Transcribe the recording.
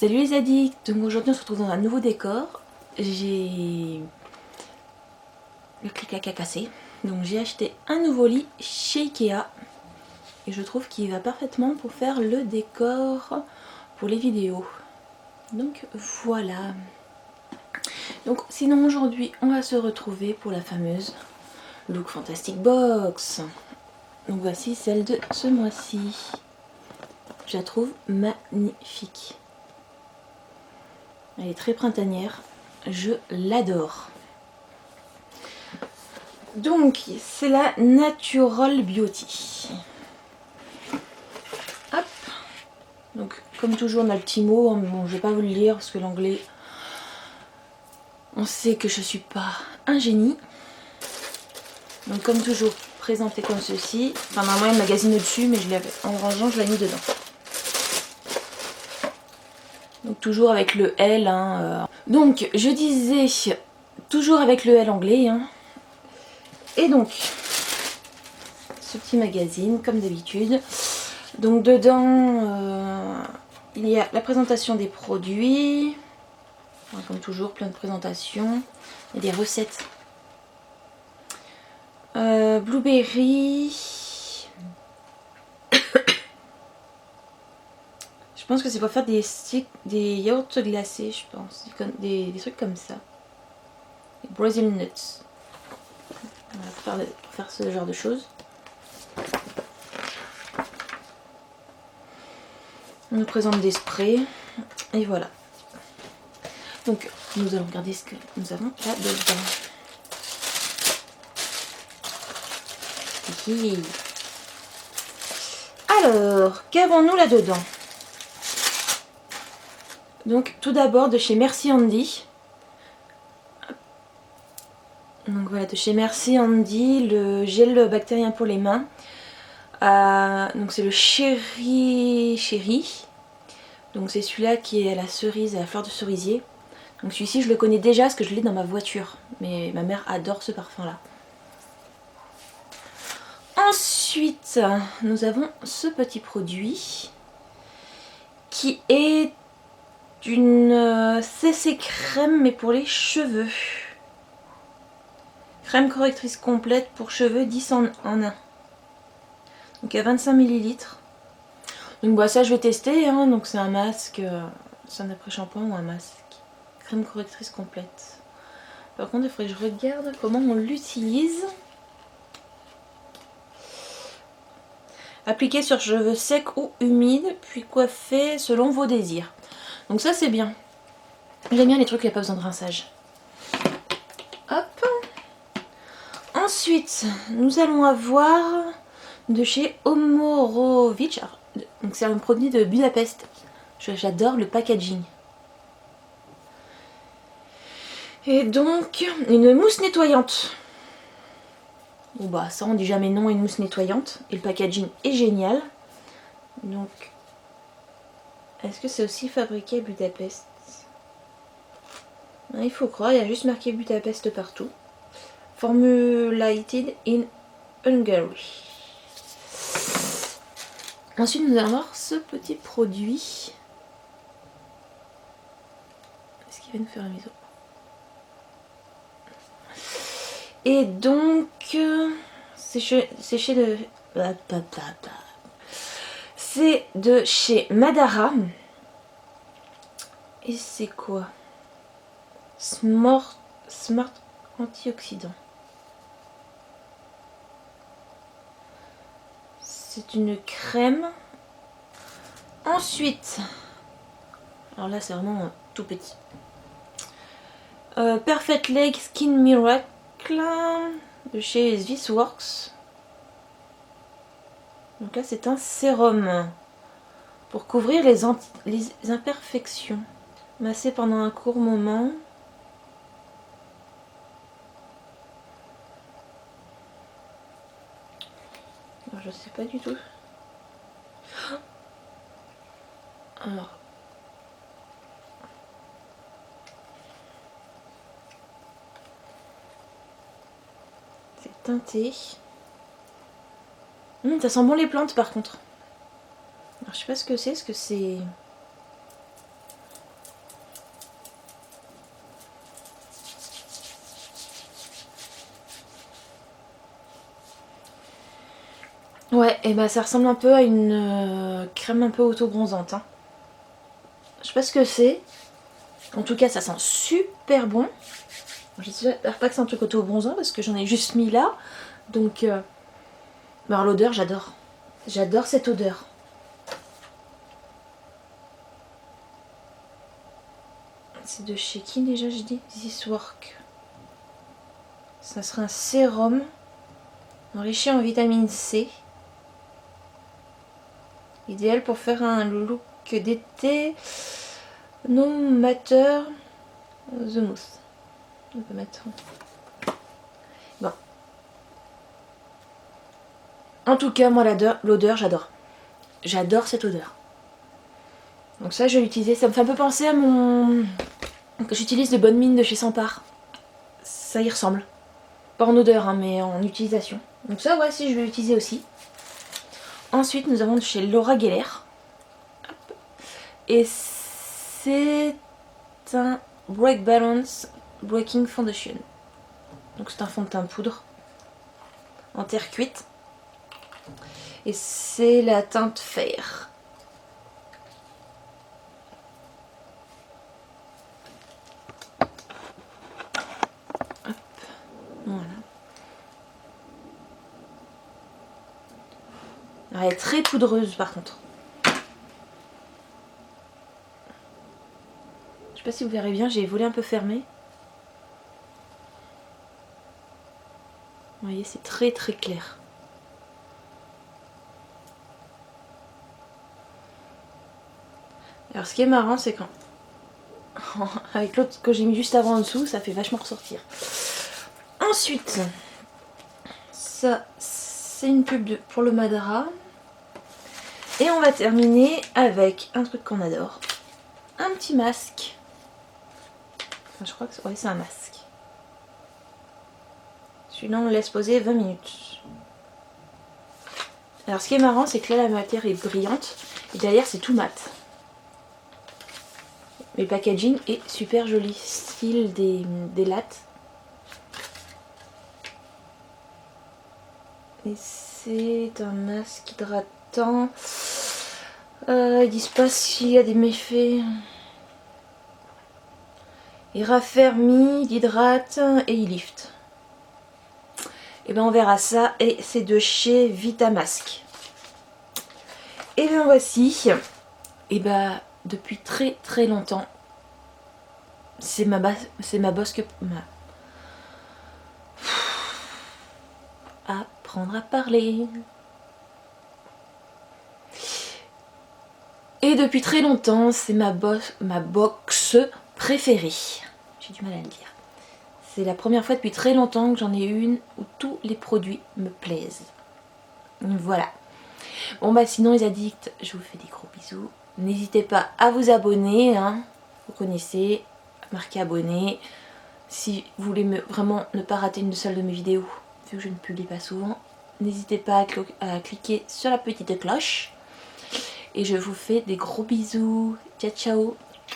Salut les addicts, donc aujourd'hui on se retrouve dans un nouveau décor. J'ai le clic-clac à casser, donc j'ai acheté un nouveau lit chez Ikea et je trouve qu'il va parfaitement pour faire le décor pour les vidéos. Donc voilà. Donc sinon aujourd'hui on va se retrouver pour la fameuse Look Fantastic Box. Donc voici celle de ce mois-ci. Je la trouve magnifique. Elle est très printanière, je l'adore. Donc c'est la Natural Beauty. Hop. Donc comme toujours on a le petit mot, bon je vais pas vous le lire parce que l'anglais, on sait que je suis pas un génie. Donc comme toujours présenté comme ceci. Enfin normalement il y a le magazine au-dessus mais je l'avais en rangeant, je l'ai mis dedans. Donc toujours avec le L. Donc je disais toujours avec le L anglais. Et donc ce petit magazine comme d'habitude. Donc dedans il y a la présentation des produits. Enfin, comme toujours plein de présentations. Il y a des recettes. Blueberry. Je pense que c'est pour faire des yaourts glacés, je pense. Des trucs comme ça. Des Brazil nuts. Pour faire ce genre de choses. On nous présente des sprays. Et voilà. Donc nous allons regarder ce que nous avons là-dedans. Alors, qu'avons-nous là-dedans? Donc tout d'abord de chez Merci Handy. Donc voilà, de chez Merci Handy, le gel bactérien pour les mains. Donc c'est le Cherry. Donc c'est celui-là qui est à la cerise, à la fleur de cerisier. Donc celui-ci je le connais déjà parce que je l'ai dans ma voiture. Mais ma mère adore ce parfum là. Ensuite, nous avons ce petit produit qui est une CC crème mais pour les cheveux. Crème correctrice complète pour cheveux 10 en 1. Donc il y a 25 ml. Donc bah, ça je vais tester. Donc c'est un masque, c'est un après-shampoing ou un masque. Crème correctrice complète. Par contre il faudrait que je regarde comment on l'utilise. Appliquer sur cheveux secs ou humides, puis coiffer selon vos désirs. Donc ça c'est bien. J'aime bien les trucs où il n'y a pas besoin de rinçage. Hop. Ensuite, nous allons avoir de chez Omorovic. Donc c'est un produit de Budapest. J'adore le packaging. Et donc, une mousse nettoyante. Bon bah ça on dit jamais non à une mousse nettoyante. Et le packaging est génial. Donc, est-ce que c'est aussi fabriqué à Budapest? Il faut croire, il y a juste marqué Budapest partout. Formulated in Hungary. Ensuite nous allons voir ce petit produit. Est-ce qu'il va nous faire un bisou? Et donc c'est de chez Madara. Et c'est quoi? Smart antioxydant. C'est une crème. Ensuite, alors là c'est vraiment tout petit. Perfect Leg Skin Miracle de chez Swissworks. Donc là c'est un sérum pour couvrir les imperfections. Masser pendant un court moment. Alors, je sais pas du tout. Alors. C'est teinté. Ça sent bon les plantes par contre. Alors je sais pas ce que c'est. Est-ce que c'est... Ouais, et bah ça ressemble un peu à une crème un peu auto-bronzante. Hein. Je sais pas ce que c'est. En tout cas, ça sent super bon. J'espère pas que c'est un truc auto-bronzant parce que j'en ai juste mis là. Donc, alors l'odeur, j'adore. J'adore cette odeur. C'est de chez qui déjà, je dis This Work. Ça sera un sérum enrichi en vitamine C. Idéal pour faire un look d'été. No matter the mousse. On peut mettre. Bon. En tout cas, moi l'odeur, j'adore. J'adore cette odeur. Donc ça, je vais l'utiliser. Ça me fait un peu penser à mon... que j'utilise de Bonne Mine de chez Sampar. Ça y ressemble. Pas en odeur, hein, mais en utilisation. Donc ça, ouais, si, je vais l'utiliser aussi. Ensuite, nous avons de chez Laura Geller. Et c'est un Break Balance Breaking Foundation. Donc c'est un fond de teint poudre en terre cuite. Et c'est la teinte fer. Hop, voilà. Alors, elle est très poudreuse par contre. Je sais pas si vous verrez bien, j'ai les volets un peu fermés. Vous voyez, c'est très très clair. Alors ce qui est marrant, c'est quand avec l'autre que j'ai mis juste avant en dessous, ça fait vachement ressortir. Ensuite, ça c'est une pub pour le Madara. Et on va terminer avec un truc qu'on adore. Un petit masque. Enfin, je crois que ouais, c'est un masque. Celui-là on le laisse poser 20 minutes. Alors ce qui est marrant, c'est que là la matière est brillante et derrière c'est tout mat. Mais le packaging est super joli, style des lattes. Et c'est un masque hydratant. Ils disent pas s'il y a des méfaits. Il raffermit, il hydrate et il lift. Et ben on verra ça. Et c'est de chez Vitamask. Et bien voici. Et ben depuis très très longtemps. C'est ma bosse que... Apprendre à parler. Et depuis très longtemps, c'est ma box préférée. J'ai du mal à le dire. C'est la première fois depuis très longtemps que j'en ai une où tous les produits me plaisent. Voilà. Bon bah sinon les addicts, je vous fais des gros bisous. N'hésitez pas à vous abonner, hein. Vous connaissez, marquez abonner. Si vous voulez vraiment ne pas rater une seule de mes vidéos, vu que je ne publie pas souvent, n'hésitez pas à cliquer sur la petite cloche. Et je vous fais des gros bisous. Ciao ciao.